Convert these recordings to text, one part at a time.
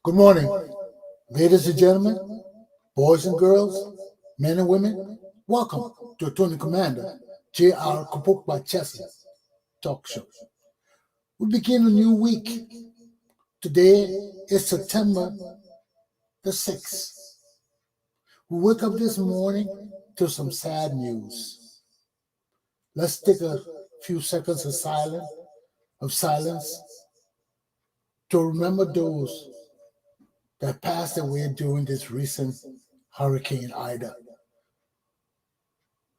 Good morning, ladies and gentlemen, boys and girls, men and women. Welcome to Attorney Commander Galpohkpa Chesson Talk Show. We begin a new week. Today is September the 6th. We wake up this morning to some sad news. Let's take a few seconds of silence to remember those that passed away during this recent Hurricane Ida.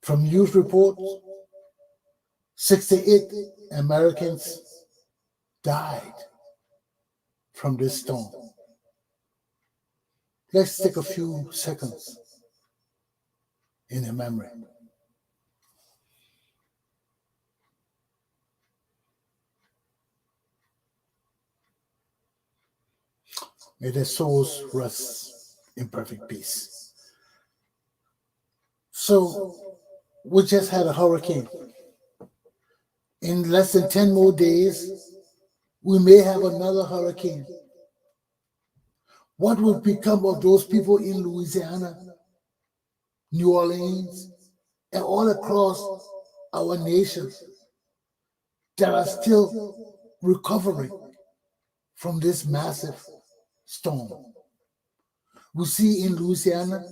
From news reports, 68 Americans died from this storm. Let's take a few seconds in their memory. May their souls rest in perfect peace. So, we just had a hurricane. In less than 10 more days, we may have another hurricane. What will become of those people in Louisiana, New Orleans, and all across our nation that are still recovering from this massive storm? We see in Louisiana,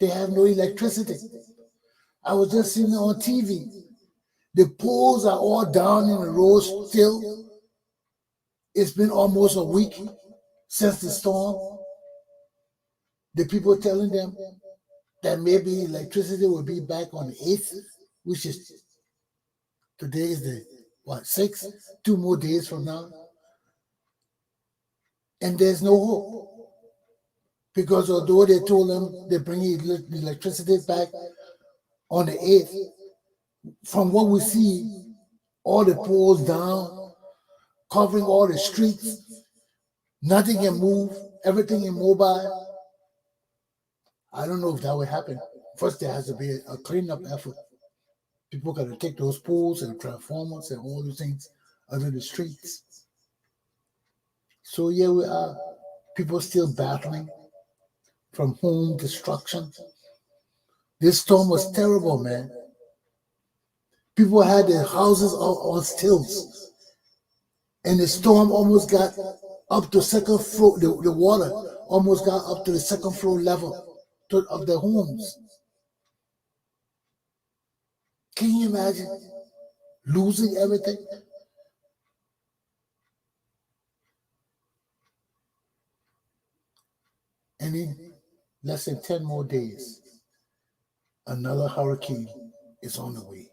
they have no electricity. I was just seeing it on TV. The poles are all down in the road still. It's been almost a week since the storm. The people telling them that maybe electricity will be back on the 8th, which is today is the 6th, 2 more days from now. And there's no hope. Because although they told them they're bringing electricity back on the 8th, from what we see, all the poles down, covering all the streets, nothing can move, everything immobile. I don't know if that will happen. First, there has to be a cleanup effort. People got to take those poles and transformers and all those things out of the streets. So here we are, people still battling from home destruction. This storm was terrible, man. People had their houses on stilts, and the storm almost got up to second floor. The water almost got up to the second floor level of their homes. Can you imagine losing everything? And in less than 10 more days, another hurricane is on the way.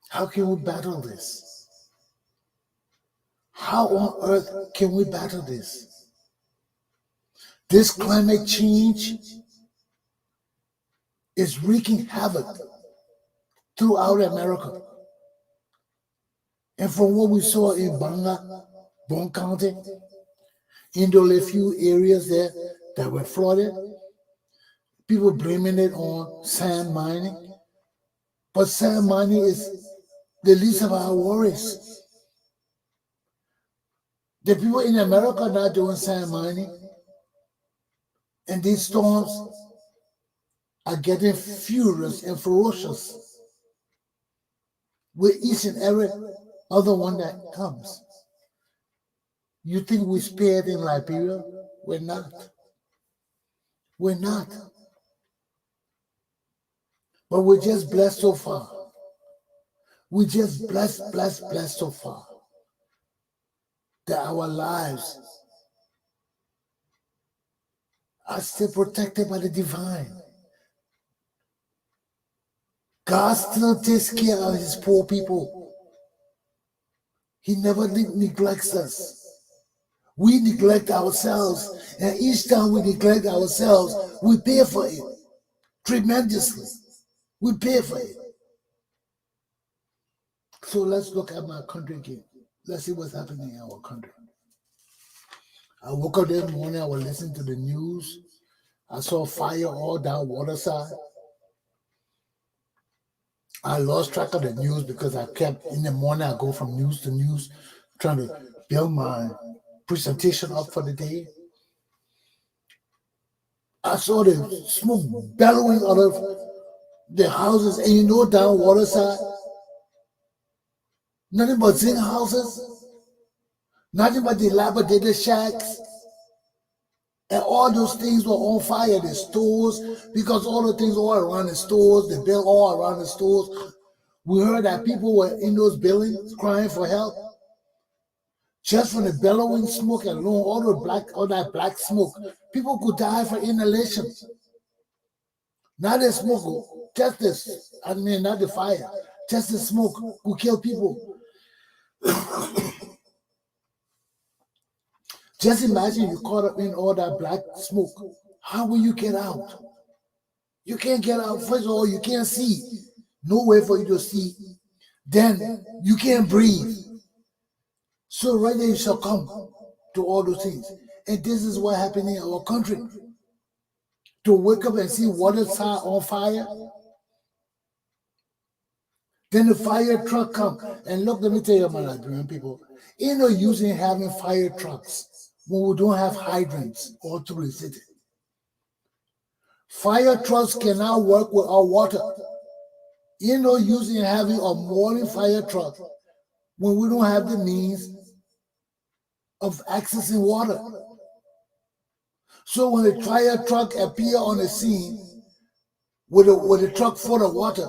How can we battle this? How on earth can we battle this? This climate change is wreaking havoc throughout America. And from what we saw in Bon County, in those few areas there that were flooded, people blaming it on sand mining. But sand mining is the least of our worries. The people in America are not doing sand mining. And these storms are getting furious and ferocious with each and every other one that comes. You think we spared in Liberia? We're not. We're not. But we're just blessed so far. We just blessed so far that our lives are still protected by the divine. God still takes care of his poor people. He never neglects us. We neglect ourselves, and each time we neglect ourselves, we pay for it tremendously. We pay for it. So let's look at my country again. Let's see what's happening in our country. I woke up this morning, I was listening to the news. I saw fire all down Waterside. I lost track of the news because I kept, in the morning, I go from news to news, trying to build my presentation up for the day. I saw the smoke bellowing out of the houses, and you know down Waterside, nothing but zinc houses, nothing but dilapidated shacks, and all those things were on fire. The stores, because all the things all around the stores, they built all around the stores. We heard that people were in those buildings crying for help. Just from the bellowing smoke alone, all that black smoke, people could die for inhalation. Not the smoke, just this. I mean, not the fire, just the smoke could kill people. Just imagine you caught up in all that black smoke. How will you get out? You can't get out. First of all, you can't see. No way for you to see. Then you can't breathe. So right there you succumb to all those things. And this is what happened in our country. To wake up and see Waterside on fire. Then the fire truck come. And look, let me tell you, my Liberian people, ain't no use in having fire trucks when we don't have hydrants all through the city. Fire trucks cannot work without water. Ain't no use in having a morning fire truck when we don't have the means of accessing water. So when the fire truck appear on the scene with a truck full of water,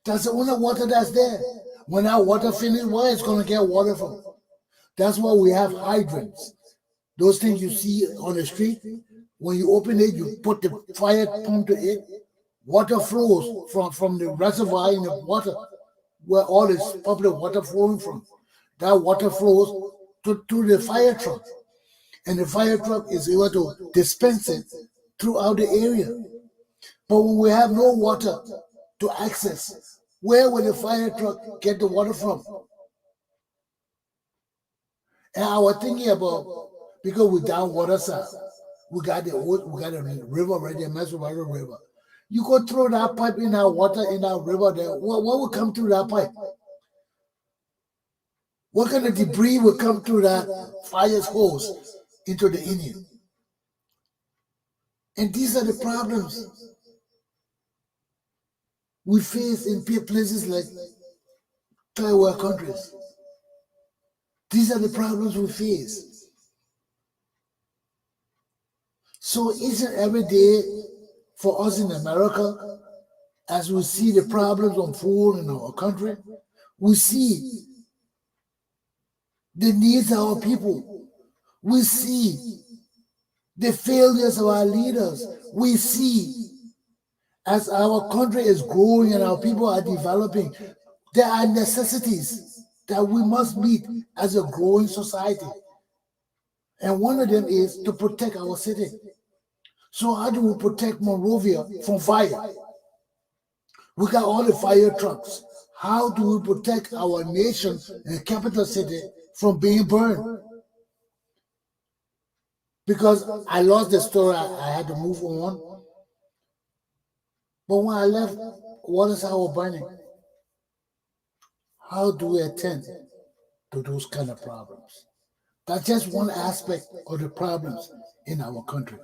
that's the only water that's there. When that water finishes, where it's going to get water from? That's why we have hydrants. Those things you see on the street, when you open it, you put the fire pump to it, water flows from the reservoir in the water, where all this public water flowing from. That water flows to the fire truck. And the fire truck is able to dispense it throughout the area. But when we have no water to access, where will the fire truck get the water from? And I was thinking about, because we're down water side, we got a river right there, Massabara River. You go throw that pipe in our water in our river there, what will come through that pipe? What kind of debris will come through that fire's hose into the Indian? And these are the problems we face in places like third world countries. These are the problems we face. So each and every day for us in America, as we see the problems unfold in our country, we see the needs of our people. We see the failures of our leaders. We see as our country is growing and our people are developing, there are necessities that we must meet as a growing society. And one of them is to protect our city. So how do we protect Monrovia from fire? We got all the fire trucks. How do we protect our nation and capital city from being burned? Because I lost the story, I had to move on. But when I left, Waterside was burning. How do we attend to those kind of problems? That's just one aspect of the problems in our country.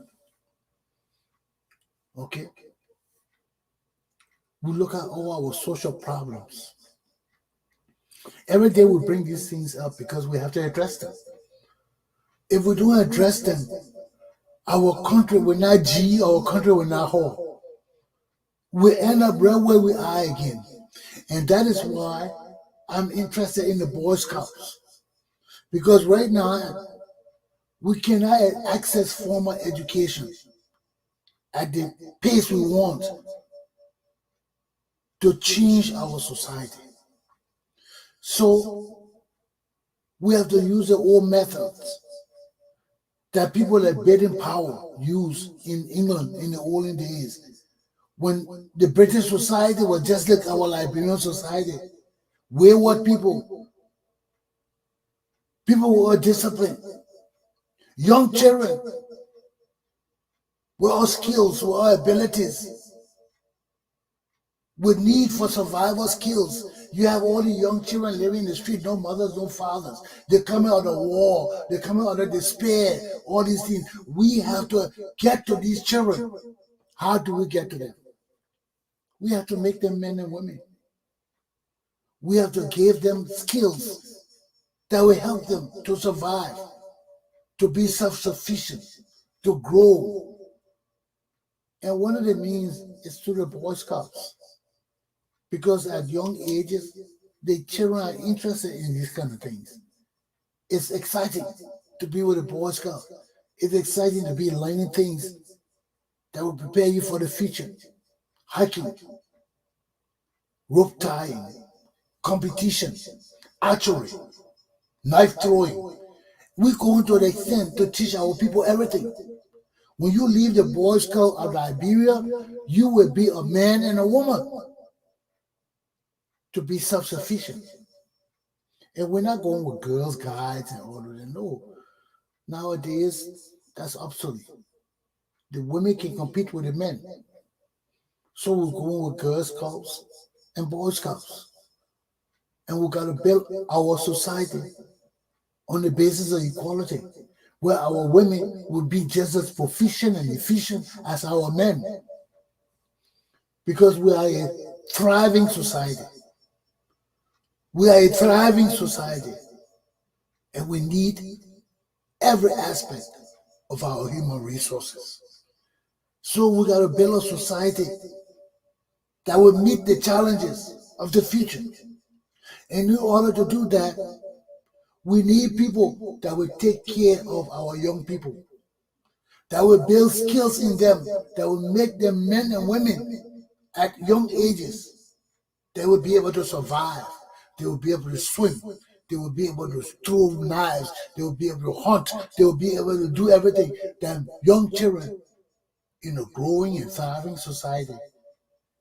Okay? We look at all our social problems. Every day we bring these things up because we have to address them. If we don't address them, our country will not G, our country will not hold. We end up right where we are again. And that is why I'm interested in the Boy Scouts. Because right now, we cannot access formal education at the pace we want to change our society. So we have to use the old methods that people like Baden-Powell used in England in the olden days, when the British society was just like our Liberian society, wayward people who were disciplined, young children with all skills, with all abilities, with need for survival skills. You have all the young children living in the street, no mothers, no fathers. They're coming out of war, they're coming out of despair, all these things. We have to get to these children. How do we get to them? We have to make them men and women. We have to give them skills that will help them to survive, to be self-sufficient, to grow. And one of the means is through the Boy Scouts. Because at young ages, the children are interested in these kind of things. It's exciting to be with a Boy Scout. It's exciting to be learning things that will prepare you for the future. Hiking, rope tying, competition, archery, knife throwing. We're going to the extent to teach our people everything. When you leave the Boy Scout of Liberia, you will be a man and a woman to be self-sufficient. And we're not going with Girls Guides and all of that. No. Nowadays, that's obsolete. The women can compete with the men. So we're going with Girl Scouts and Boy Scouts. And we got to build our society on the basis of equality, where our women will be just as proficient and efficient as our men. Because we are a thriving society. We are a thriving society. And we need every aspect of our human resources. So we got to build a society that will meet the challenges of the future. And in order to do that, we need people that will take care of our young people, that will build skills in them, that will make them men and women at young ages. They will be able to survive. They will be able to swim. They will be able to throw knives. They will be able to hunt. They will be able to do everything that young children in a growing and thriving society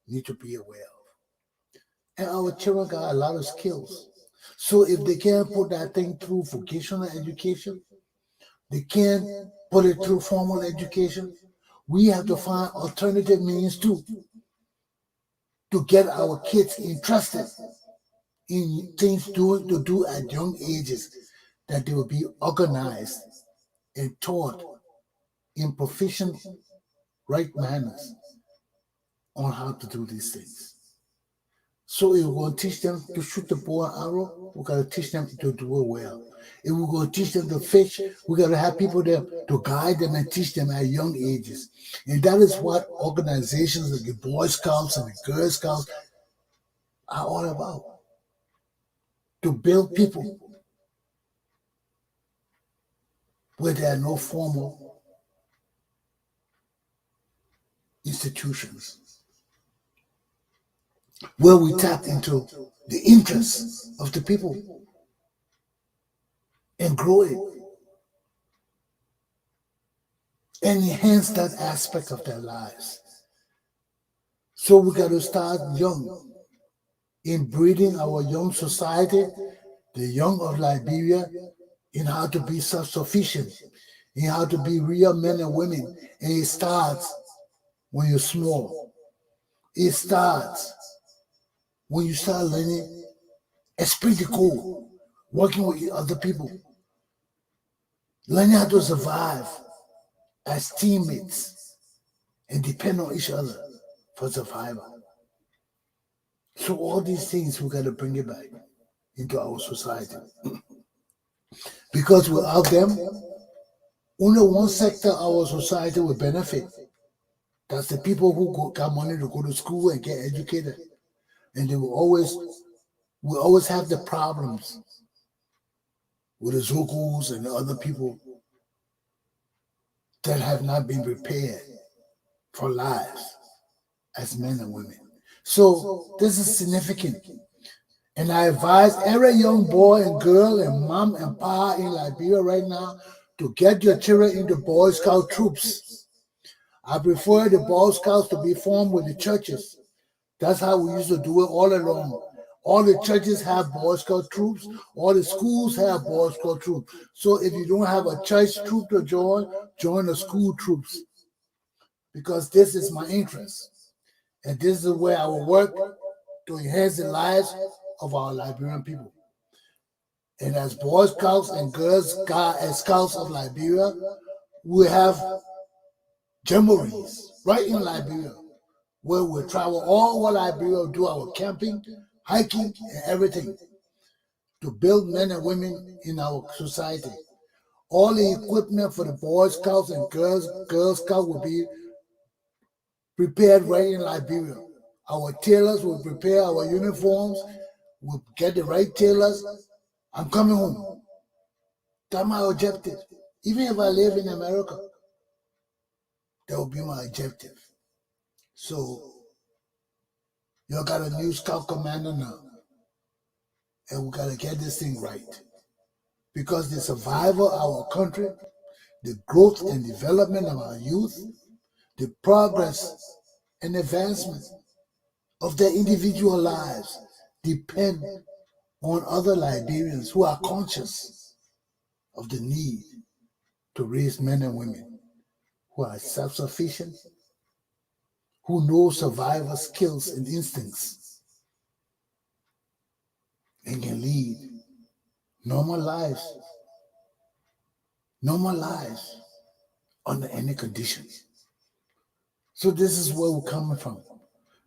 need to be aware of. And our children got a lot of skills. So if they can't put that thing through vocational education, they can't put it through formal education, we have to find alternative means too to get our kids interested in things to do at young ages, that they will be organized and taught in proficient, right manners on how to do these things. So if we're going to teach them to shoot the bow and arrow, we got to teach them to do it well. If we're going to teach them to fish, we got to have people there to guide them and teach them at young ages. And that is what organizations like the Boy Scouts and the Girl Scouts are all about. To build people where there are no formal institutions, where we tap into the interests of the people and grow it and enhance that aspect of their lives. So we got to start young in breeding our young society, the young of Liberia, in how to be self-sufficient, in how to be real men and women. And it starts when you're small. It starts when you start learning esprit de corps, working with other people, learning how to survive as teammates and depend on each other for survival. So all these things, we got to bring it back into our society. Because without them, only one sector of our society will benefit. That's the people who got money to go to school and get educated. And they will always have the problems with the Zokos and the other people that have not been prepared for lives as men and women. So this is significant. And I advise every young boy and girl and mom and pa in Liberia right now to get your children into Boy Scout troops. I prefer the Boy Scouts to be formed with the churches. That's how we used to do it all along. All the churches have Boy Scout troops. All the schools have Boy Scout troops. So if you don't have a church troop to join the school troops. Because this is my interest. And this is where I will work to enhance the lives of our Liberian people. And as Boy Scouts and Girl Scouts of Liberia, we have jamborees right in Liberia, where we travel all over Liberia, do our camping, hiking, and everything to build men and women in our society. All the equipment for the Boy Scouts and Girl Scouts will be prepared right in Liberia. Our tailors will prepare our uniforms. We'll get the right tailors. I'm coming home. That's my objective. Even if I live in America, that will be my objective. So, you got a new scout commander now. And we got to get this thing right. Because the survival of our country, the growth and development of our youth, the progress and advancement of their individual lives depend on other Liberians who are conscious of the need to raise men and women who are self-sufficient, who know survival skills and instincts, and can lead normal lives under any conditions. So this is where we're coming from.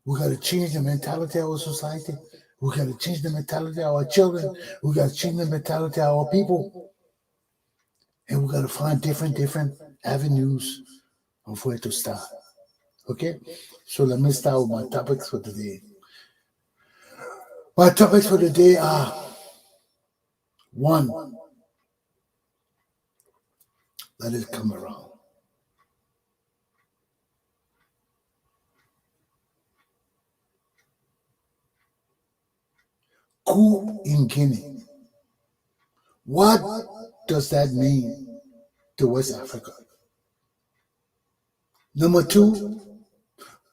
We got to change the mentality of our society. We got to change the mentality of our children. We got to change the mentality of our people. And we got to find different avenues of where to start. Okay? So let me start with my topics for today. My topics for today are: 1, let it come around. Coup in Guinea. What does that mean to West Africa? Number 2,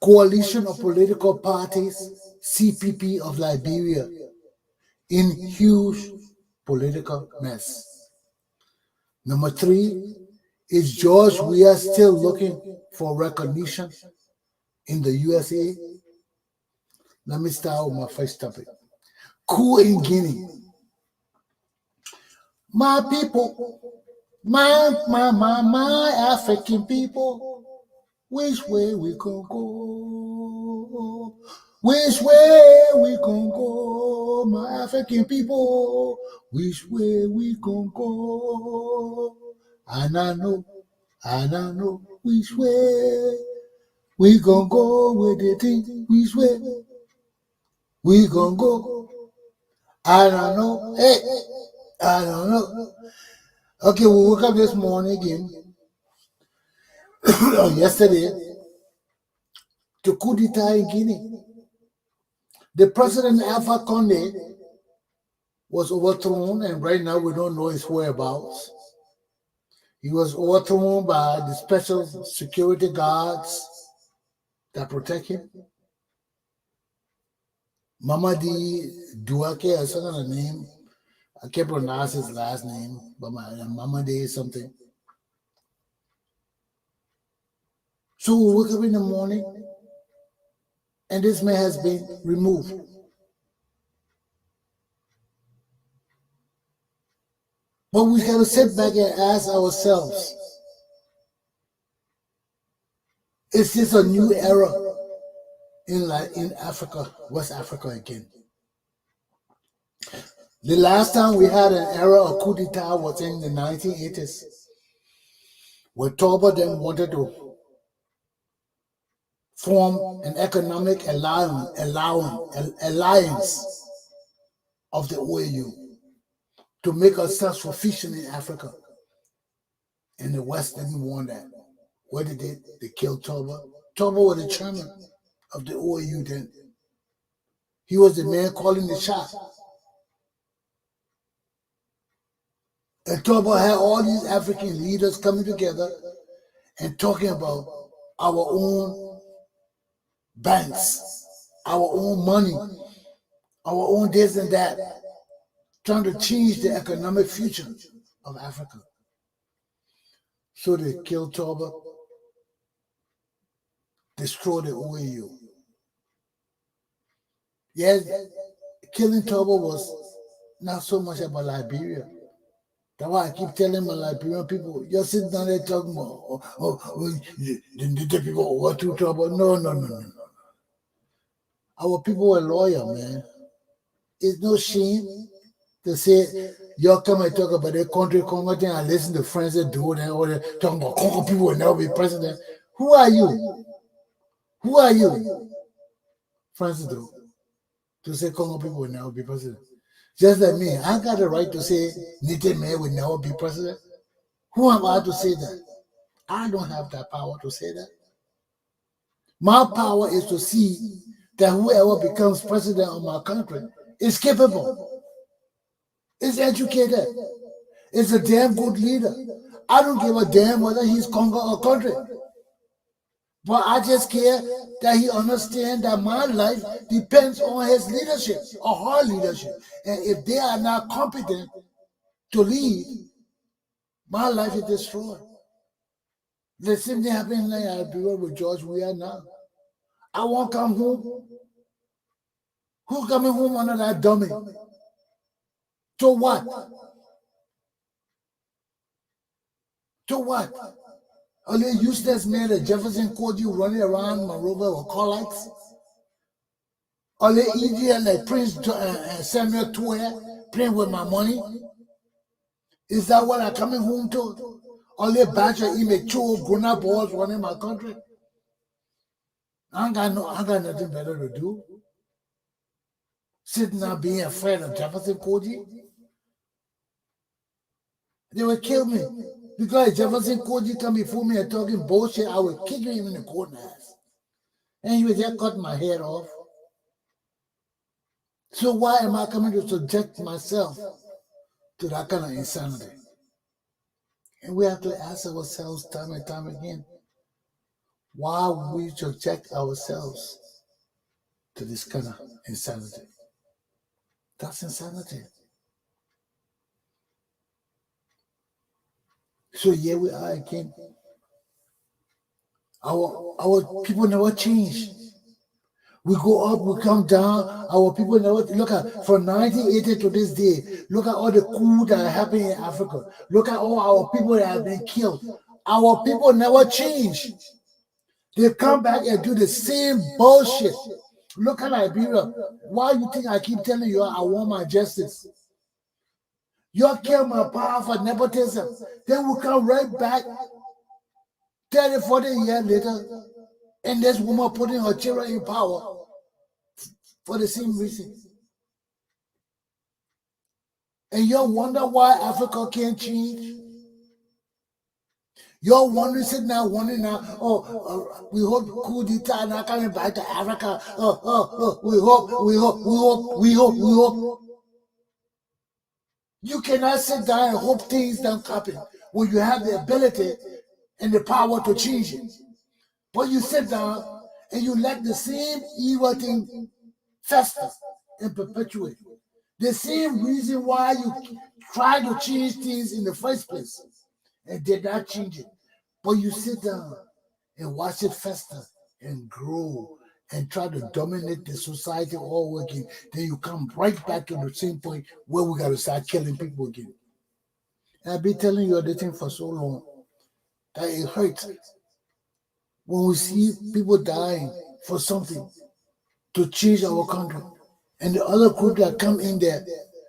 coalition of political parties, CPP of Liberia, in huge political mess. Number 3, is George Weah still looking for recognition in the U.S.A? Let me start with my first topic. Coup in Guinea. My people, my African people, which way we can go? Which way we can go, my African people? Which way we can go? And I know which way we can go with the thing. Which way we can go? I don't know. Hey, I don't know. Okay, we woke up this morning again, yesterday, to coup d'etat in Guinea. The president, Alpha Conde, was overthrown, and right now we don't know his whereabouts. He was overthrown by the special security guards that protect him. Mamadi Duake, I forgot the name. I can't pronounce his last name, but Mamadi is something. So we woke up in the morning, and this man has been removed. But we have to sit back and ask ourselves, is this a new era in Africa, West Africa again? The last time we had an era of coup d'etat was in the 1980s, where Toba then wanted to form an economic alliance of the OAU to make us self-sufficient in Africa. And the West didn't want that. What did they? They killed Toba. Toba was the chairman of the OAU then. He was the man calling the shot. And Toba had all these African leaders coming together and talking about our own banks, our own money, our own this and that, trying to change the economic future of Africa. So they killed Toba, destroyed the OAU. Yes, killing Toba was not so much about Liberia. That's why I keep telling my Liberian people, you're sitting down there talking about, the people overthrew Toba. No. Our people were loyal, man. It's no shame to say, y'all come and talk about their country, Congo thing, and listen to friends that do it, and all that, talking about Congo people will never be president. Who are you? Who are you, Francis, do, to say Congo people will never be president? Just like me, I got the right to say Native man will never be president. Who am I to say that? I don't have that power to say that. My power is to see that whoever becomes president of my country is capable, is educated, is a damn good leader. I don't give a damn whether he's Congo or country. But I just care that he understands that my life depends on his leadership or her leadership. And if they are not competent to lead, my life is destroyed. The same thing happened like I do with George Weah now. I won't come home. Who coming home under that dummy? So what? So what? Are they useless men that Jefferson called you running around Monrovia or Carlites? Are they idiot like Prince Samuel Toya playing with my money? Is that what I'm coming home to? Are they batch of immature grown-up boys running my country? I got nothing better to do. Sitting there being afraid of Jefferson Koji. They would kill me. Because Jefferson Koji come before me and talking bullshit, I would kick him in the court ass. And he would just cut my head off. So why am I coming to subject myself to that kind of insanity? And we have to ask ourselves time and time again, why we subject ourselves to this kind of insanity? That's insanity. So here we are again. Our people never change. We go up, we come down. Our people never look at from 1980 to this day. Look at all the coup that are happening in Africa. Look at all our people that have been killed. Our people never change. They come back and do the same bullshit. Look at Liberia. Why you think I keep telling you I want my justice? You kill my power for nepotism. Then we come right back 30, 40 years later, and this woman putting her children in power for the same reason. And you wonder why Africa can't change? You're wondering, sitting there wondering now, we hope coup d'etat not coming back to Africa. We hope. You cannot sit down and hope things don't happen when you have the ability and the power to change it. But you sit down and you let the same evil thing fester and perpetuate. The same reason why you try to change things in the first place and did not change it. But you sit down and watch it fester and grow and try to dominate the society all working. Then you come right back to the same point where we got to start killing people again. And I've been telling you this thing for so long that it hurts when we see people dying for something to change our country. And the other group that come in there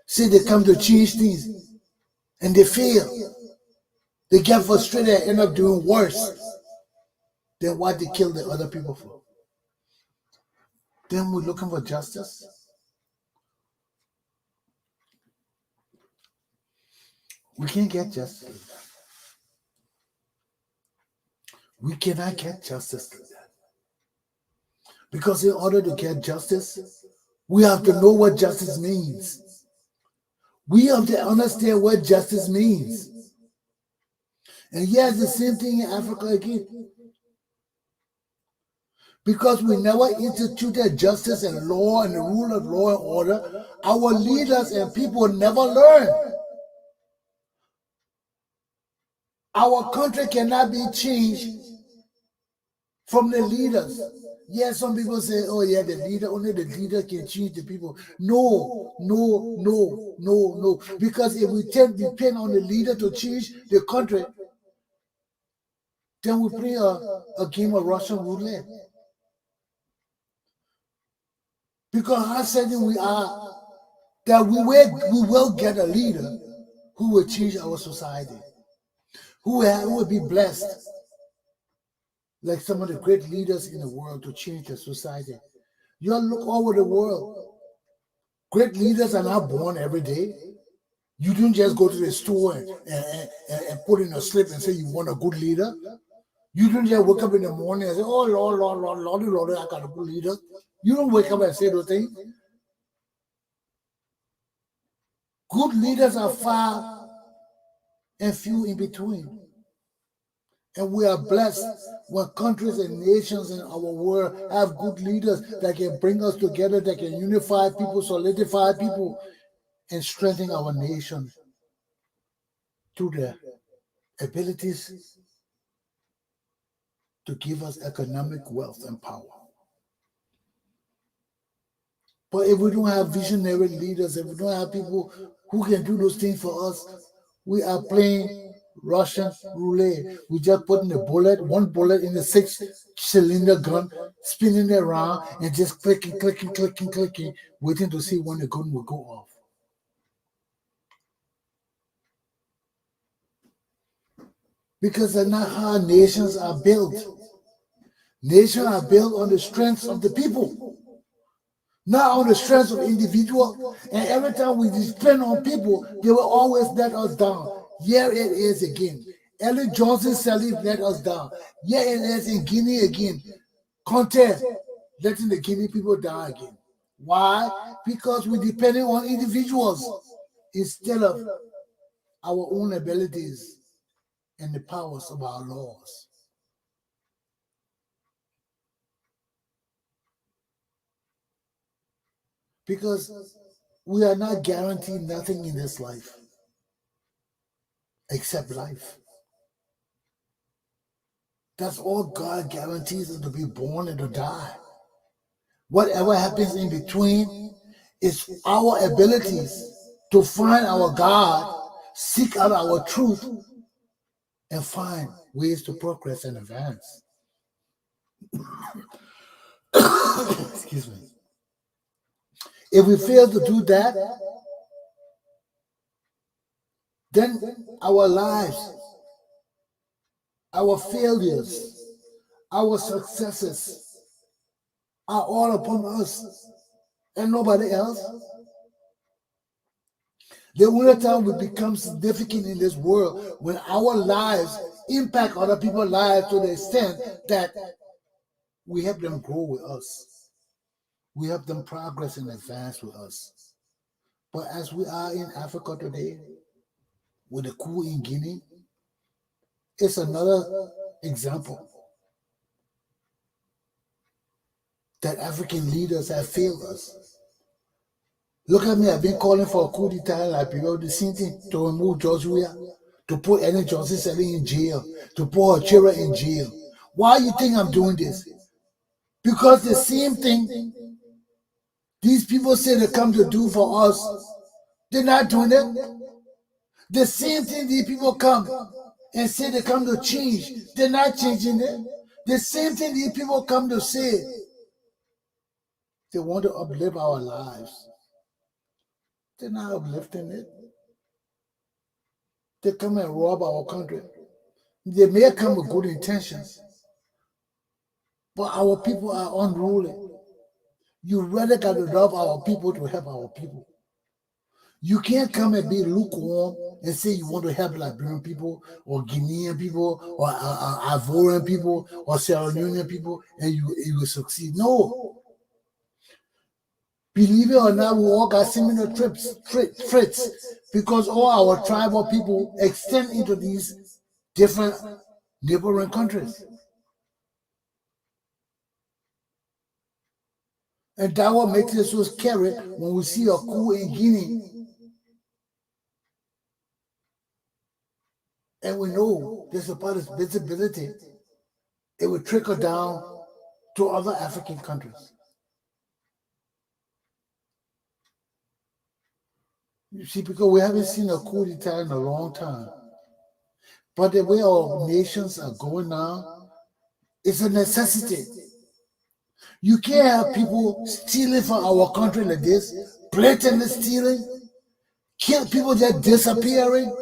say they come to change things and they fail. They get frustrated and end up doing worse than what they killed the other people for. Then we're looking for justice. We can't get justice. We cannot get justice through that. Because in order to get justice, we have to know what justice means. We have to understand what justice means. And yes, the same thing in Africa again. Because we never instituted justice and law and the rule of law and order, our leaders and people never learn. Our country cannot be changed from the leaders. Yes, some people say, oh yeah, only the leader can change the people. No. Because if we depend on the leader to change the country, then we play a game of Russian roulette. Because how certain we are that we will get a leader who will change our society, who will be blessed, like some of the great leaders in the world to change the society. You look all over the world. Great leaders are not born every day. You don't just go to the store and put in a slip and say you want a good leader. You don't just wake up in the morning and say, oh, Lord, I got a good leader. You don't wake up and say those things. Good leaders are far and few in between. And we are blessed when countries and nations in our world have good leaders that can bring us together, that can unify people, solidify people, and strengthen our nation through their abilities to give us economic wealth and power. But if we don't have visionary leaders, if we don't have people who can do those things for us, we are playing Russian roulette. We just putting one bullet in a 6-cylinder gun, spinning it around and just clicking, waiting to see when the gun will go off. Because that's not how nations are built. Nations are built on the strengths of the people, not on the strength of individual. And every time we depend on people, they will always let us down. Here it is again. Ellen Johnson Sirleaf let us down. Here it is in Guinea again. Conte letting the Guinea people down again. Why? Because we're depending on individuals instead of our own abilities and the powers of our laws. Because we are not guaranteed nothing in this life except life. That's all God guarantees us, to be born and to die. Whatever happens in between is our abilities to find our God, seek out our truth, and find ways to progress and advance. Excuse me. If we fail to do that, then our lives, our failures, our successes are all upon us and nobody else. The only time we become significant in this world when our lives impact other people's lives to the extent that we help them grow with us. We help them progress and advance with us. But as we are in Africa today, with the coup in Guinea, it's another example that African leaders have failed us. Look at me, I've been calling for a coup d'etat in Liberia, the same thing, to remove George Weah, to put Ellen Johnson Sirleaf in jail, to put her children in jail. Why do you think I'm doing this? Because the same thing these people say they come to do for us, they're not doing it. The same thing these people come and say they come to change, they're not changing it. The same thing these people come to say, they want to uplift our lives. They're not uplifting it. They come and rob our country. They may come with good intentions, but our people are unruly. You really got to love our people to help our people. You can't come and be lukewarm and say you want to help Liberian people or Guinean people or Ivorian people or Sierra Leonean people and you will succeed. No. Believe it or not, we all got similar traits because all our tribal people extend into these different neighboring countries. And that what makes it so scary when we see a coup in Guinea. And we know there's about its visibility. It will trickle down to other African countries. You see, because we haven't seen a coup d'etat in a long time. But the way our nations are going now, it's a necessity. You can't have people stealing from our country like this, blatantly stealing, kill people just disappearing,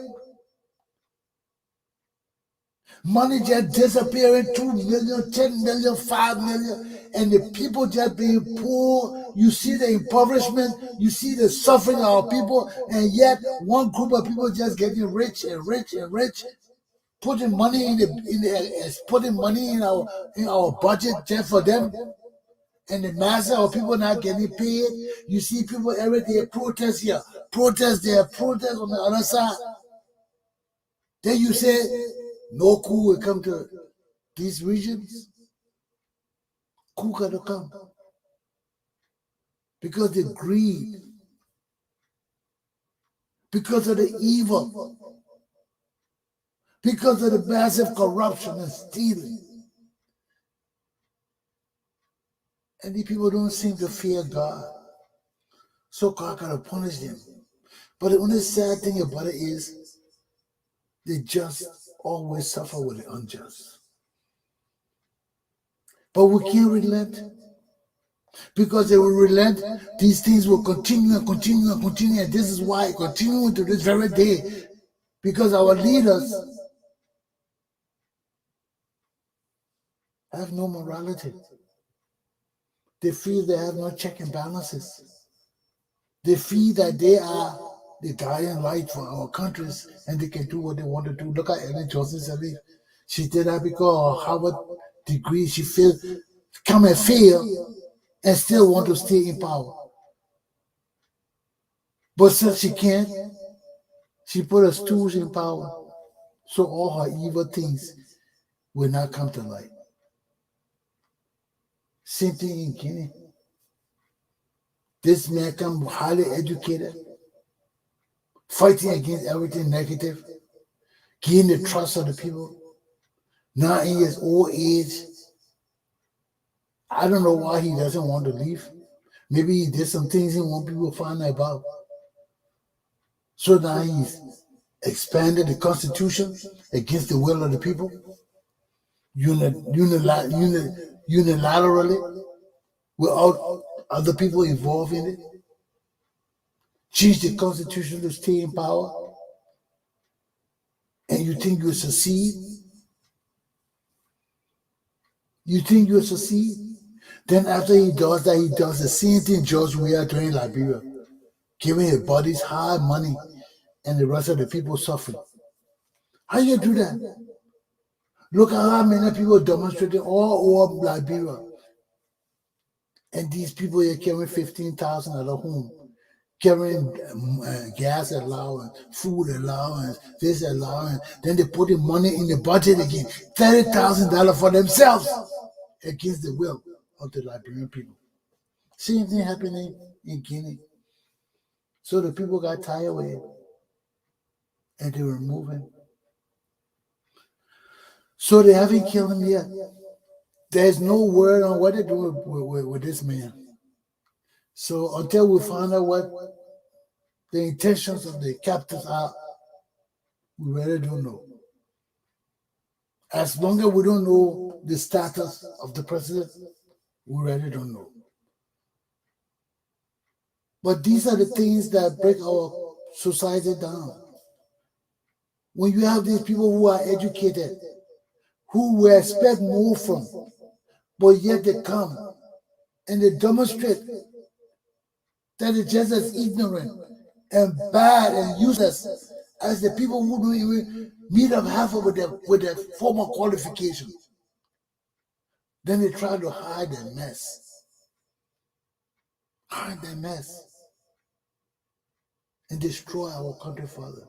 money just disappearing, 2 million, 10 million, 5 million, and the people just being poor. You see the impoverishment, you see the suffering of our people, and yet one group of people just getting rich and rich and rich, putting money putting money in our budget just for them. And the mass of people not getting paid. You see people every day protest here, protest there, protest on the other side. Then you say no coup will come to these regions. Coup gotta come because the greed, because of the evil, because of the massive corruption and stealing. And these people don't seem to fear God. So God gotta punish them. But the only sad thing about it is the just always suffer with the unjust. But we can't relent. Because they will relent, these things will continue and continue and continue. And this is why continuing to this very day. Because our leaders have no morality. They feel they have no check and balances. They feel that they are the guiding light for our countries and they can do what they want to do. Look at Ellen Johnson Sirleaf. She did that because of Harvard degree. She come and fail and still want to stay in power. But since she can't, she put her stools in power. So all her evil things will not come to light. Same thing in Guinea. This man come highly educated, fighting against everything negative, gaining the trust of the people. Now in his old age, I don't know why he doesn't want to leave. Maybe he did some things he want people to find out about. So now he's expanded the Constitution against the will of the people, unilaterally, without other people involved in it. Change the Constitution to stay in power. And you think you'll succeed? You think you'll succeed? Then after he does that, he does the same thing George Weah doing in Liberia, giving his bodies high money and the rest of the people suffering. How you do that? Look at how many people demonstrating all over Liberia. And these people are carrying 15,000 at home, carrying gas allowance, food allowance, this allowance. Then they put the money in the budget again, $30,000 for themselves against the will of the Liberian people. Same thing happening in Guinea. So the people got tired with it, and they were moving. So they haven't killed him yet. There's no word on what they're doing with this man. So until we find out what the intentions of the captors are, we really don't know. As long as we don't know the status of the president, we really don't know. But these are the things that break our society down. When you have these people who are educated, who we expect more from, but yet they come and they demonstrate that they're just as ignorant and bad and useless as the people who don't even meet up half with their formal qualifications. Then they try to hide their mess. Hide their mess. And destroy our country further.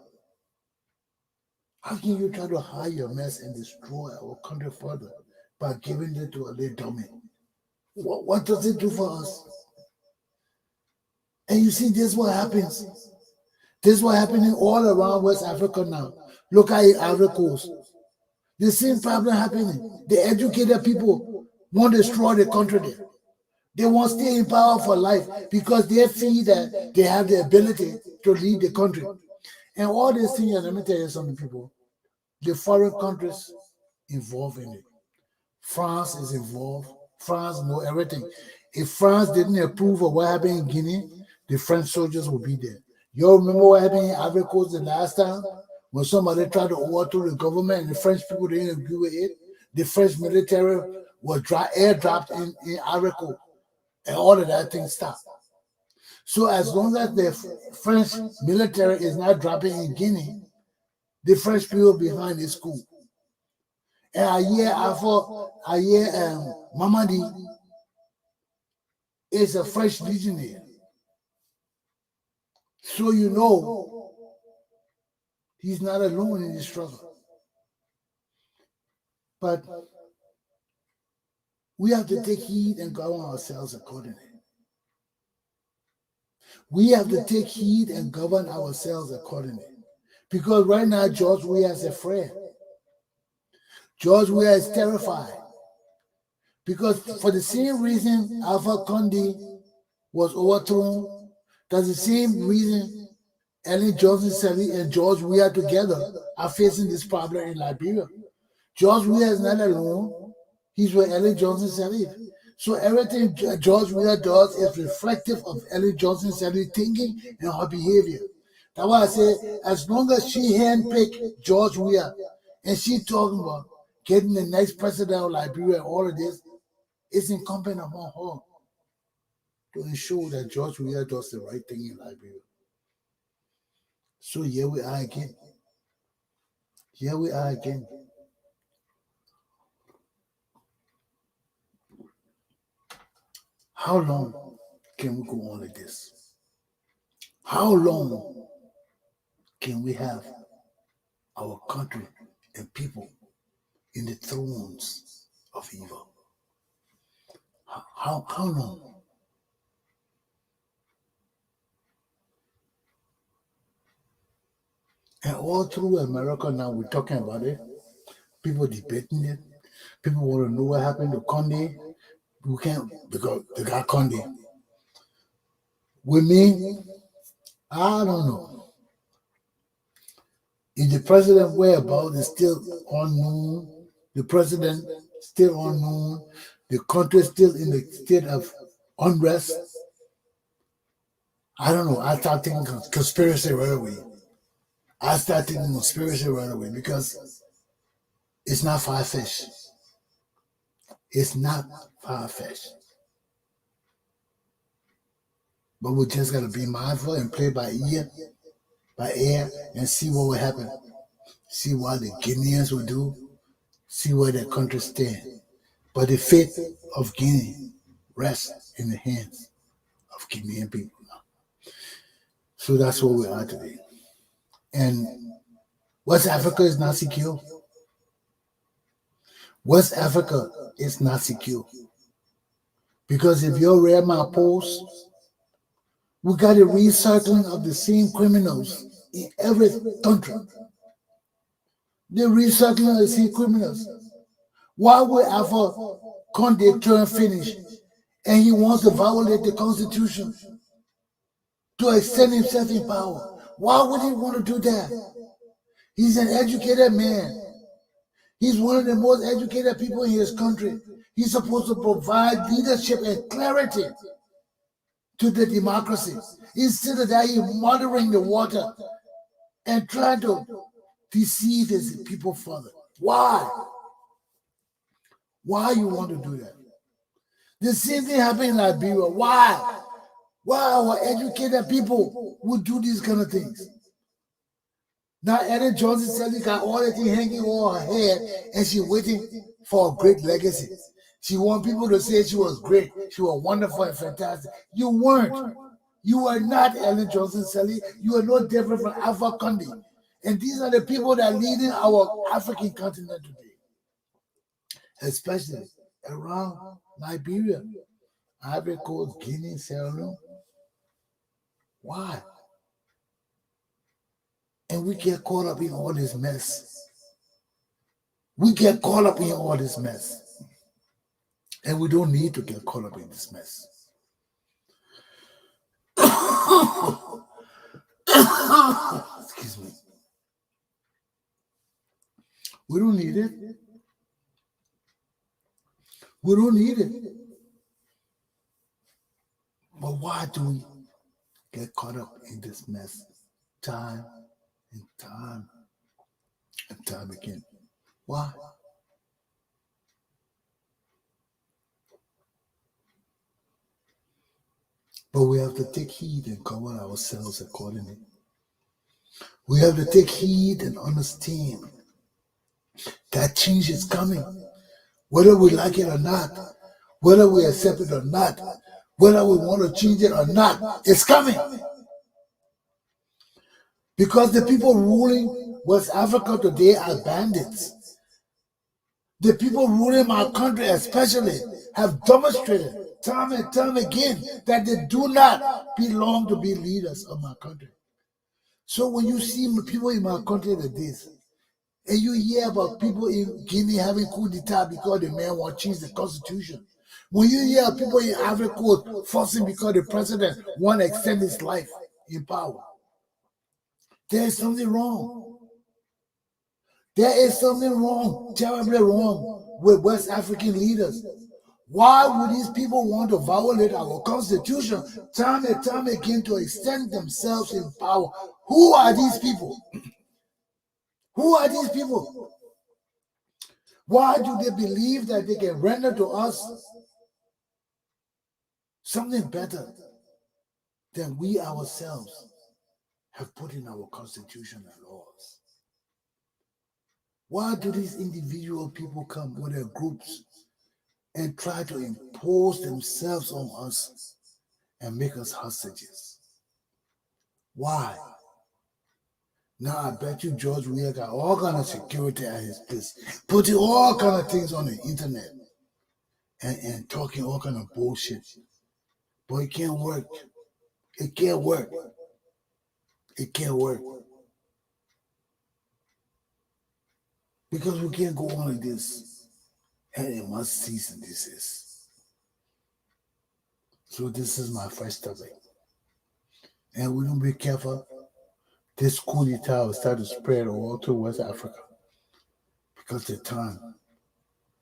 How can you try to hide your mess and destroy our country further by giving it to a little dummy? What does it do for us? And you see, this is what happens. This is what happening all around West Africa now. Look at Ivory Coast. The same problem happening. The educated people want to destroy the country there. They want to stay in power for life because they feel that they have the ability to lead the country. And all these things, let me tell you something, people. The foreign countries involved in it. France is involved. France knows everything. If France didn't approve of what happened in Guinea, the French soldiers would be there. You remember what happened in Ivory Coast the last time? When somebody tried to overthrow the government and the French people didn't agree with it, the French military was airdropped in Ivory Coast. And all of that thing stopped. So as long as the French military is not dropping in Guinea, the French people behind is cool. And a year Mamadi is a French legionnaire. So you know he's not alone in this struggle. But we have to take heed and govern ourselves accordingly. We have to take heed and govern ourselves accordingly. Because right now, George Weah is afraid. George Weah is terrified. Because for the same reason Alpha Condé was overthrown, That's the same reason Ellen Johnson Sirleaf and George Weah together are facing this problem in Liberia. George Weah is not alone. He's with Ellen Johnson Sirleaf. So everything George Weah does is reflective of Ellen Johnson Sirleaf thinking and her behavior. That's why I say, as long as she handpicked George Weah and she talking about getting the next president of Liberia and all of this, it's incumbent upon her to ensure that George Weah does the right thing in Liberia. So here we are again. Here we are again. How long can we go on like this? How long can we have our country and people in the thrones of evil? How long? And all through America now, we're talking about it. People debating it. People want to know what happened to Conde. We can't, because they got Conde. With me, I don't know. If the president whereabouts is still unknown, the president still unknown, the country still in the state of unrest, I don't know. I start thinking conspiracy right away. Because it's not far-fetched. It's not far-fetched. But we just got to be mindful and play by ear, and see what will happen. See what the Guineans will do. See where their country stand. But the fate of Guinea rests in the hands of Guinean people now. So that's where we are today. And West Africa is not secure. West Africa is not secure. Because if you're Rampant post, we got a recycling of the same criminals in every country. The recycling of the same criminals. Why would after Conde turn finish and he wants to violate the Constitution to extend himself in power? Why would he want to do that? He's an educated man. He's one of the most educated people in his country. He's supposed to provide leadership and clarity to the democracy. Instead of that, he's muddying the water and trying to deceive his people further. Why? Why you want to do that? The same thing happened in Liberia. Why? Why our educated people would do these kind of things? Now Ellen Johnson Sirleaf got all that thing hanging on her head and she's waiting for a great legacy. She wants people to say she was great, she was wonderful and fantastic. You weren't. You were not Ellen Johnson Sirleaf. You are no different from Alpha Conde. And these are the people that are leading our African continent today, especially around Liberia, Ivory Coast, Guinea, Sierra Leone. Why? And we get caught up in all this mess. We get caught up in all this mess. And we don't need to get caught up in this mess. Excuse me. We don't need it. We don't need it. But why do we get caught up in this mess time and time and time again? Why? But we have to take heed and cover ourselves accordingly. We have to take heed and understand that change is coming. Whether we like it or not, whether we accept it or not, whether we want to change it or not, it's coming. Because the people ruling West Africa today are bandits. The people ruling my country especially have demonstrated time and time again that they do not belong to be leaders of my country. So when you see people in my country like this, and you hear about people in Guinea having coup d'etat because the man want to change the constitution, When you hear people in Ivory Coast fussing because the president want to extend his life in power, there is something wrong. There is something wrong, terribly wrong, with West African leaders. Why would these people want to violate our constitution time and time again to extend themselves in power? Who are these people? Who are these people? Why do they believe that they can render to us something better than we ourselves have put in our constitution and laws? Why do these individual people come with their groups and try to impose themselves on us and make us hostages? Why? Now I bet you George Weah got all kind of security at his place, putting all kind of things on the internet and talking all kind of bullshit. But it can't work. It can't work. It can't work. Because we can't go on like this. And it must cease and desist. So this is my first topic. And we don't be careful, this coup d'etat will start to spread all to West Africa. Because the time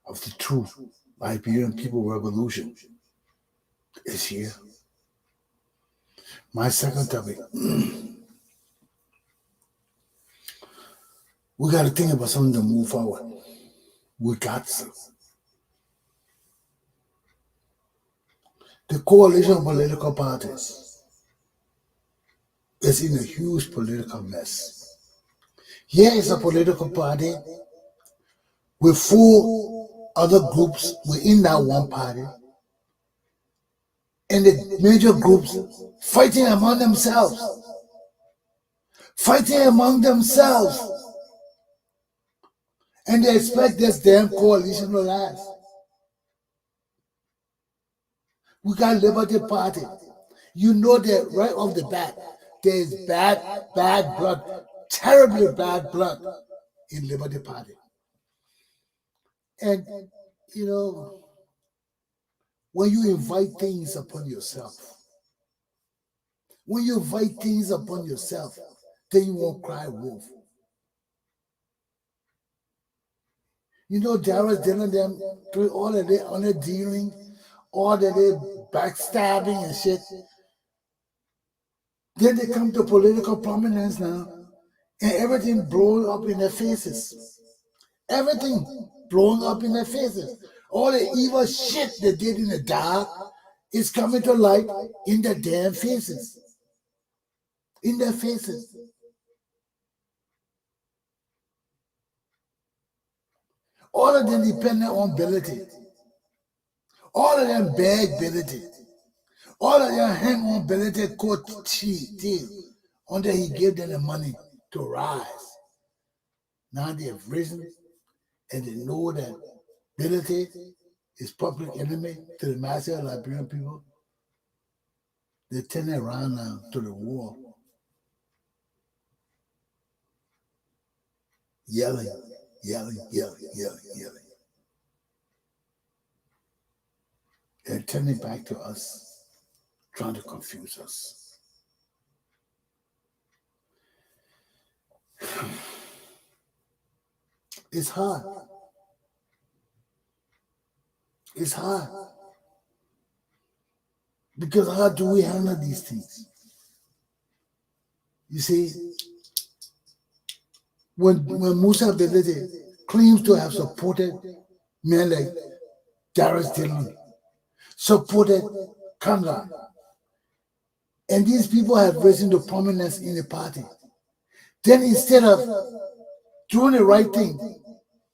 of the true Liberian people revolution is here. My second topic. We got to think about something to move forward. We got to. The coalition of political parties is in a huge political mess. Here is a political party with 4 other groups within that one party, and the major groups fighting among themselves. Fighting among themselves. And they expect this damn coalition to last. We got Liberty Party. You know that right off the bat, there is bad blood, terribly bad blood in Liberty Party. And, you know, when you invite things upon yourself, then you won't cry wolf. You know, Darius Dillon, them through all of their honor dealing, all of their backstabbing and shit. Then they come to political prominence now, and everything blowing up in their faces. Everything blowing up in their faces. All the evil shit they did in the dark is coming to light in their damn faces. In their faces. All of them dependent on ability. All of them beg ability. All of them hang on ability court till until he gave them the money to rise. Now they have risen and they know that ability is public enemy to the massive Liberian people. They're turning around now to the war. Yelling. And turning back to us, trying to confuse us. It's hard. It's hard. Because how do we handle these things? You see, when Musa Belede claims to have supported men like Darius Dillon, supported Kanga, and these people have risen to prominence in the party, then instead of doing the right thing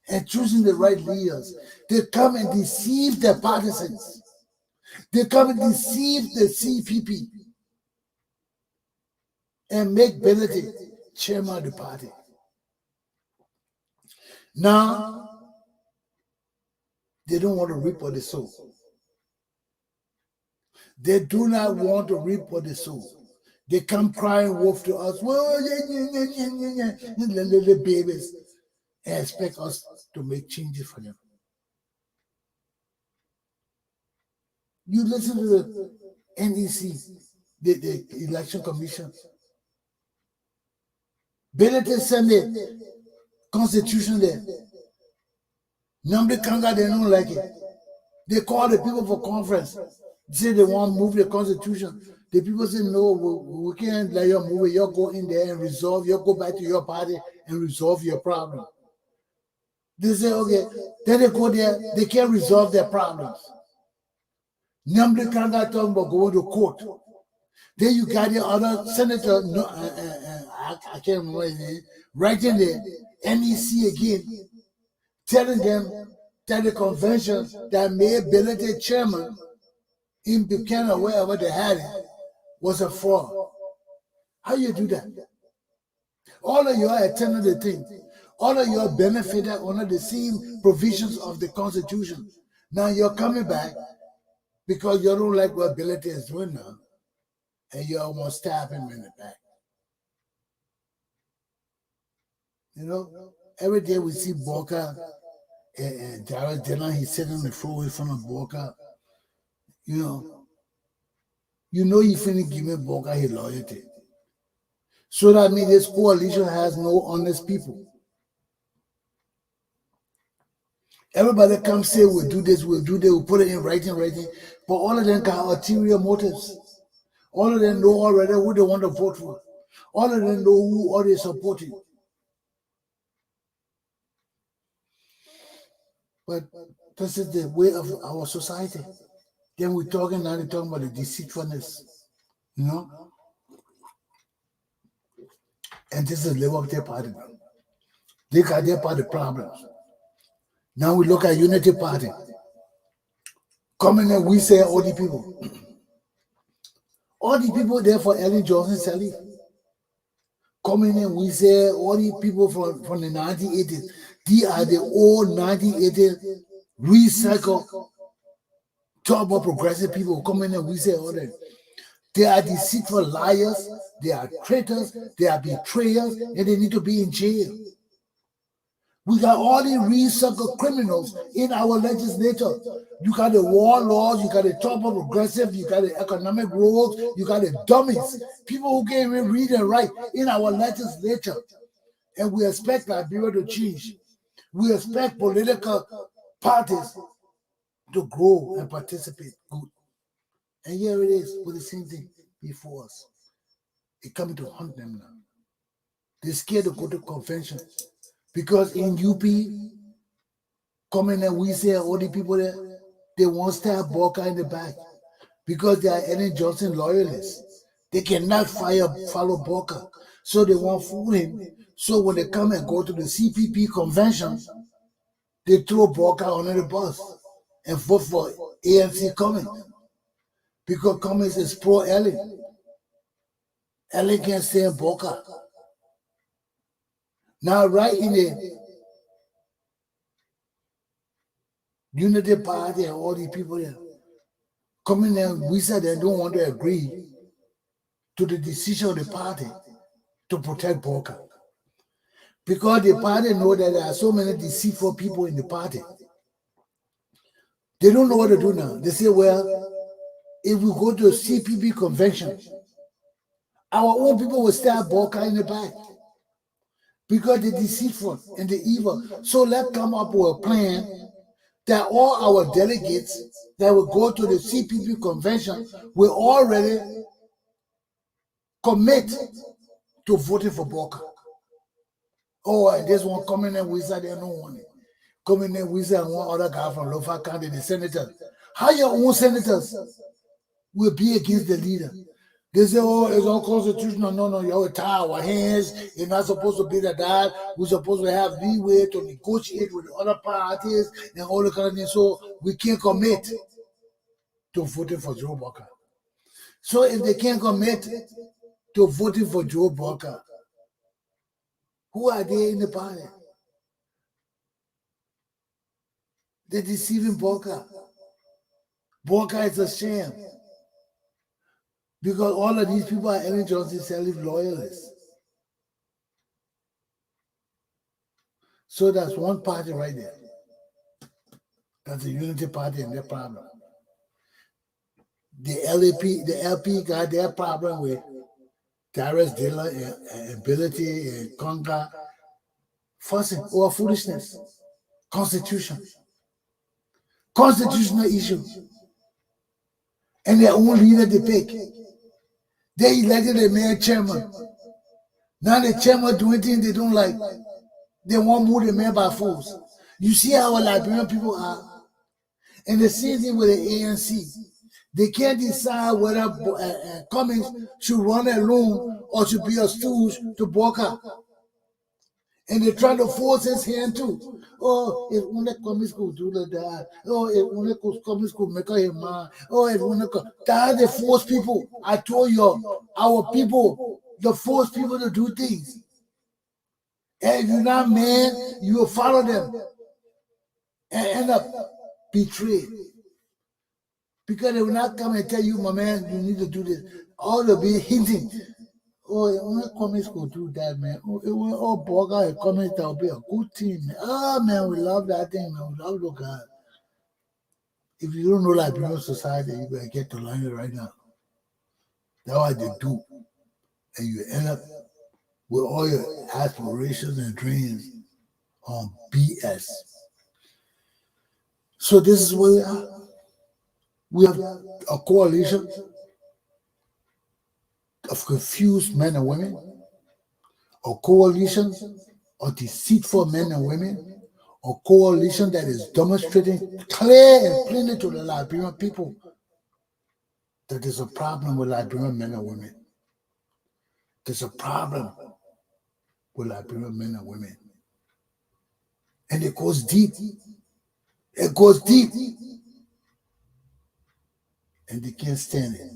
and choosing the right leaders, they come and deceive their partisans. They come and deceive the CPP and make Benedict chairman of the party. Now, they don't want to reap what they sow. They do not want to reap what they sow. They come crying wolf to us, little babies, and expect us to make changes for them. You listen to the NEC, the Election Commission. Belete send the constitution there. Namdi Kanga, they don't like it. They call the people for conference. Say they want to move the constitution. The people say, no, we can't let you move it. You go in there and resolve. You go back to your party and resolve your problem. They say, okay. Then they go there. They can't resolve their problems. Namdi Kanga talking about going to court. Then you got the other senator, no, I can't remember his name, writing the NEC again, telling them that the convention that made Belete chairman in Buchanan, wherever they had it, was a fraud. How you do that? All of you are attending the thing. All of you are benefited under the same provisions of the Constitution. Now you're coming back because you don't like what Belete is doing now, and you all want to stab him in the back. You know, every day we see Boca and Jared Dillon, he's sitting on the floor in front of Boca. You know you finna give me Boca his loyalty. So that means this coalition has no honest people. Everybody comes say we'll do this, we'll put it in writing, but all of them got ulterior motives. All of them know already who they want to vote for. All of them know who are they supporting. But this is the way of our society. Then we're talking about the deceitfulness, you know? And this is the Liberal Party. They got their part of problems. Now we look at Unity Party. Coming in, we say all the people. All the people there for Ellen Johnson Sirleaf. Coming in, we say all the people from the 1980s. These are the old 1980s recycled top progressive people coming in. We say all that. They are deceitful liars. They are traitors. They are betrayers, and they need to be in jail. We got all the recycled criminals in our legislature. You got the warlords, you got the top progressive, you got the economic rogues, you got the dummies, people who can't even read and write in our legislature. And we expect Liberia to change. We expect political parties to grow and participate. Good. And here it is with the same thing before us. It's coming to hunt them now. They're scared to go to conventions. Because in UP, coming and we say all the people there, they won't stab Boca in the back. Because they are Ellen Johnson loyalists. They cannot follow Boca. So they won't fool him. So when they come and go to the CPP convention, they throw Boca under the bus and vote for ANC Cummings. Because Cummings is pro-Ellen. Ellen can't stand Boca. Now, right in the Unity Party and all these people there, coming in, we said they don't want to agree to the decision of the party to protect Boca. Because the party know that there are so many deceitful people in the party. They don't know what to do now. They say, well, if we go to a CPP convention, our own people will stab Boca in the back. Because they're deceitful and they're evil. So let's come up with a plan that all our delegates that will go to the CPP convention will already commit to voting for Boca. Oh, and this one coming in wizard, they don't want it. Coming in wizard and one other guy from Lofa County, the senator. How your own senators will be against the leader? They say, oh, it's all constitutional. No, you have to tie our hands. You're not supposed to be that. We're supposed to have leeway to negotiate with the other parties and all the kind of things. So we can't commit to voting for Joe Boca. So if they can't commit to voting for Joe Boca, who are they in the party? They're deceiving Boca. Boca is a sham. Because all of these people are Ellen Johnson Sirleaf loyalists. So that's one party right there. That's the Unity Party and their problem. the LP got their problem with Darius Dillon and Ability and Conga fussing over foolishness. Constitutional issue. And their own leader they pick. They elected a mayor chairman. Now the chairman doing things they don't like. They won't move the mayor by force. You see how Liberian people are. And the same thing with the ANC. They can't decide whether Cummings should run alone or should be a stooge to Boca. And they're trying to force his hand too. Oh, if only Cummings could do that. Oh, if only Cummings could make him man. Oh, if only that they force people. I told you, our people, they force people to do things. And if you're not man, you will follow them and end up betrayed. Because they will not come and tell you, my man, you need to do this. All they'll be hinting. Oh, when Cummings could do that, man. Oh, Boga and Cummings, that will be a good team, man. Oh, man, we love that thing, man. We love the guy. If you don't know Liberian society, you better get to learn it right now. That's what they do. And you end up with all your aspirations and dreams on BS. So this is where we are. We have a coalition of confused men and women, a coalition of deceitful men and women, a coalition that is demonstrating clear and plainly to the Liberian people that there's a problem with Liberian men and women. There's a problem with Liberian men and women. And it goes deep. It goes deep. And they can't stand it.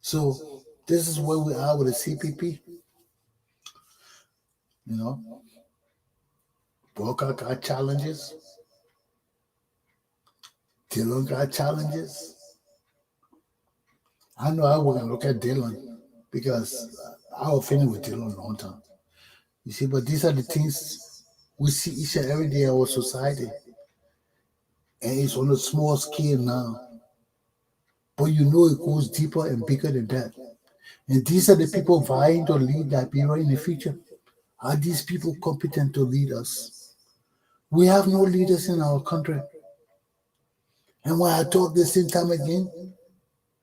So this is where we are with the CPP. You know, Boca got challenges. Dillon got challenges. I know I was going to look at Dillon because I was feeling with Dillon a long time. You see, but these are the things we see each and every day in our society. And it's on a small scale now. But you know it goes deeper and bigger than that. And these are the people vying to lead Liberia in the future. Are these people competent to lead us? We have no leaders in our country. And when I talk the same time again,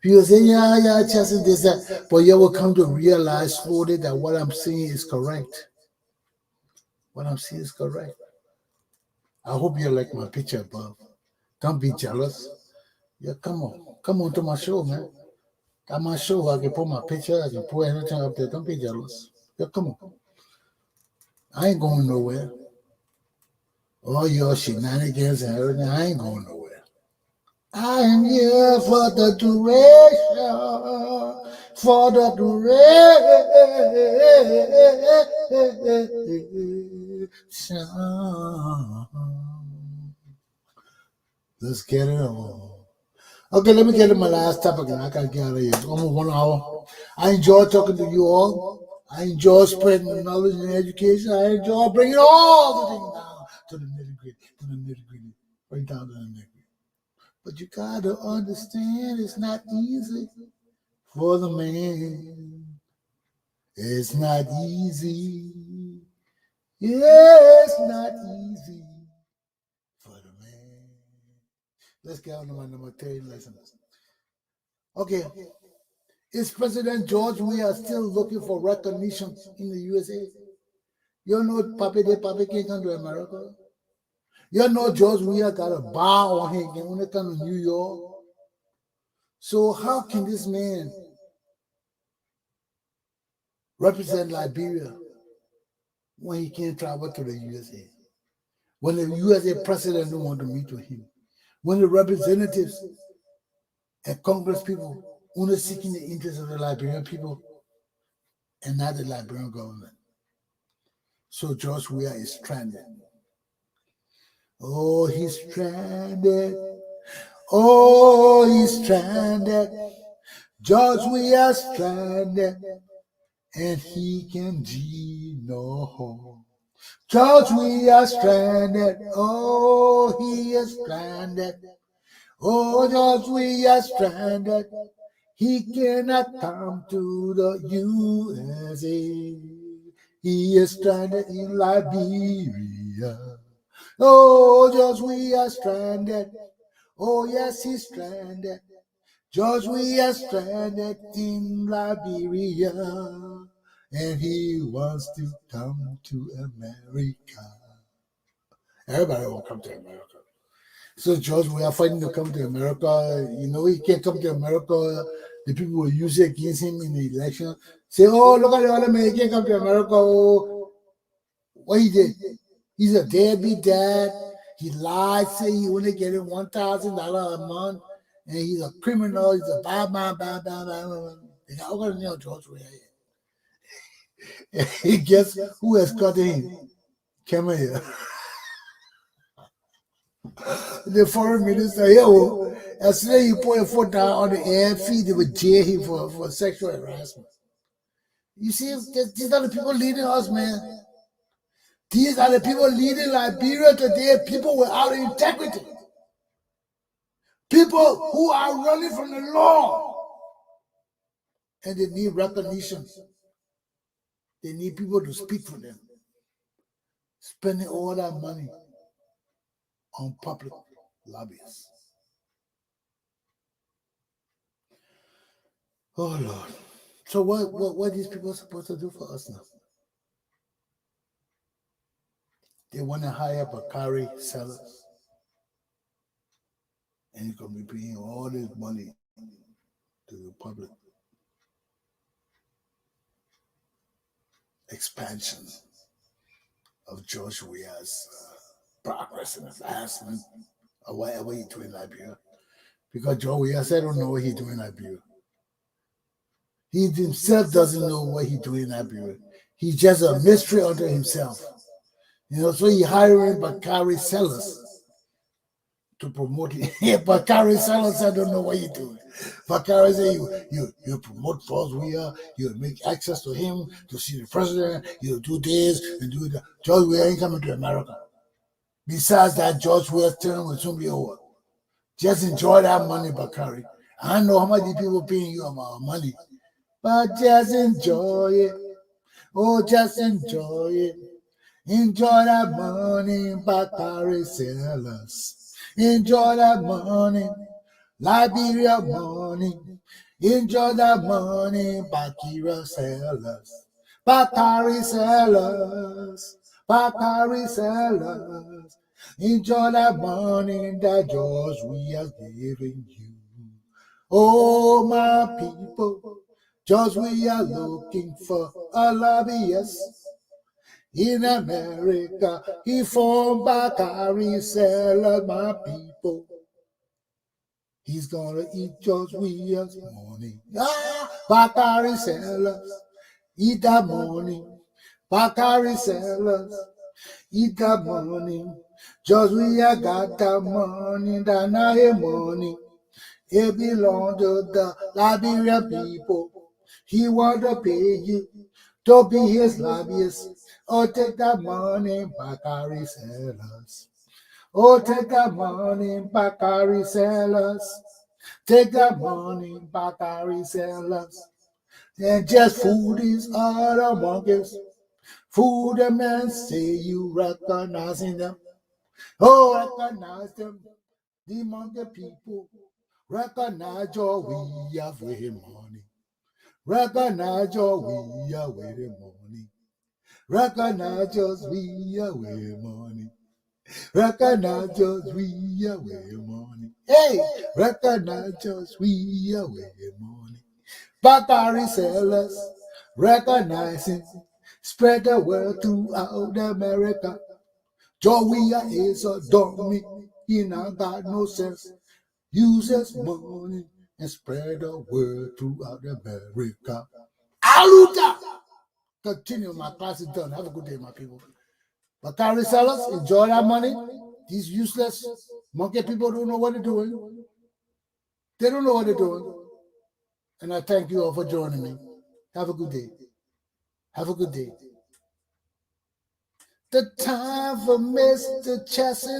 people say, yeah, Chesson, this, that. But you will come to realize slowly that what I'm saying is correct. What I'm saying is correct. I hope you like my picture above. Don't be jealous. Yeah, come on to my show, man. At my show, I can put my picture, I can put anything up there. Don't be jealous. Yeah, come on. I ain't going nowhere. All your shenanigans and everything, I ain't going nowhere. I am here for the duration, for the duration. Let's get it on. Okay, let me get to my last topic and I gotta get out of here. Almost 1 hour. I enjoy talking to you all. I enjoy spreading the knowledge and education. I enjoy bringing all the things down to the nitty-gritty, right down to the nitty-gritty. But you gotta understand it's not easy for the man. It's not easy. Yeah, it's not easy for the man. Let's get on to my number 3 lesson. Okay. Is President George Weah still looking for recognition in the U.S.A? You know Papi can't come to America. You know George Weah got a bar on him when he come to New York. So how can this man represent Liberia when he can't travel to the U.S.A? When the U.S.A. president don't want to meet with him? When the representatives and Congress people only seeking the interests of the Liberian people and not the Liberian government. So George Weah is stranded. Oh, he's stranded. Oh, he's stranded. George Weah stranded. And he can do no harm. George Weah stranded. Oh, he is stranded. Oh, George Weah stranded. He cannot come to the U.S.A. He is stranded in Liberia. Oh, George Weah stranded. Oh, yes, he's stranded. George Weah stranded in Liberia. And he wants to come to America. Everybody will come to America. So George Weah fighting to come to America. You know, he can't come to America. The people will use it against him in the election. Say, oh, look at the other man. He can't come to America. Oh, what he did? He's a deadbeat dad. He lied, say he only getting $1,000 a month. And he's a criminal. He's a bad man. They got all kinds of George Weah. He guess who has cut him? Come here. The foreign minister, yo, as soon as you put your foot down on the air feed, they would jail him for sexual harassment. You see, these are the people leading us, man. These are the people leading Liberia today, people without integrity. People who are running from the law. And they need recognition. They need people to speak for them. Spending all that money on public lobbyists. Oh, Lord. So what are these people supposed to do for us now? They want to hire Bakari sellers. And you're going to be paying all this money to the public. Expansion of George Weah's progress and advancement or whatever he's doing in Liberia. Because George Weah said, I don't know what he's doing in Liberia. He himself doesn't know what he's doing in Liberia. He's just a mystery unto himself. You know, so he hiring Bakari sellers to promote it. Bakari sellers, I don't know what you're doing. Bakari say you promote George Weah, you make access to him to see the president, you do this and do that. George Weah ain't coming to America. Besides that, George Weah's term will soon be over. Just enjoy that money, Bakari. I don't know how much these people paying you about money, but just enjoy it. Oh, just enjoy it. Enjoy that money, Bakari sellers. Enjoy that money, Liberia money. Enjoy that money, Bakira sellers. Bakari sellers. Bakari sellers. Enjoy that money that George Weah has given you. Oh, my people, George Weah looking for a lobbyist. In America, he formed Bakari sellers, my people. He's gonna eat George Weah's money. Bakari sellers, eat that money. Bakari sellers, eat that money. George Weah got that money, that not his money. It belongs to the Liberian people. He want to pay you to be his lobbyist. Oh, take that money, Bakari sellers. Oh, take that money, Bakari sellers. Take that money, Bakari sellers. And just fool these other monkeys. Fool them and say you recognizing them. Oh, recognize them, the monkey people. Recognize your Weah with his money. Recognize your Weah with his money. Recognize your Weah with his money. Recognize George Weah with his money. Hey, recognize George Weah with his money. Bakari sellers, recognizing, spread the word throughout America. George Weah is a dummy, he not got no sense. Use his money and spread the word throughout America. Aluta! Continue, my class is done. Have a good day, my people. Bakari sellers, enjoy that money. These useless monkey people don't know what they're doing. They don't know what they're doing. And I thank you all for joining me. Have a good day. Have a good day. The time for Mr. Chesson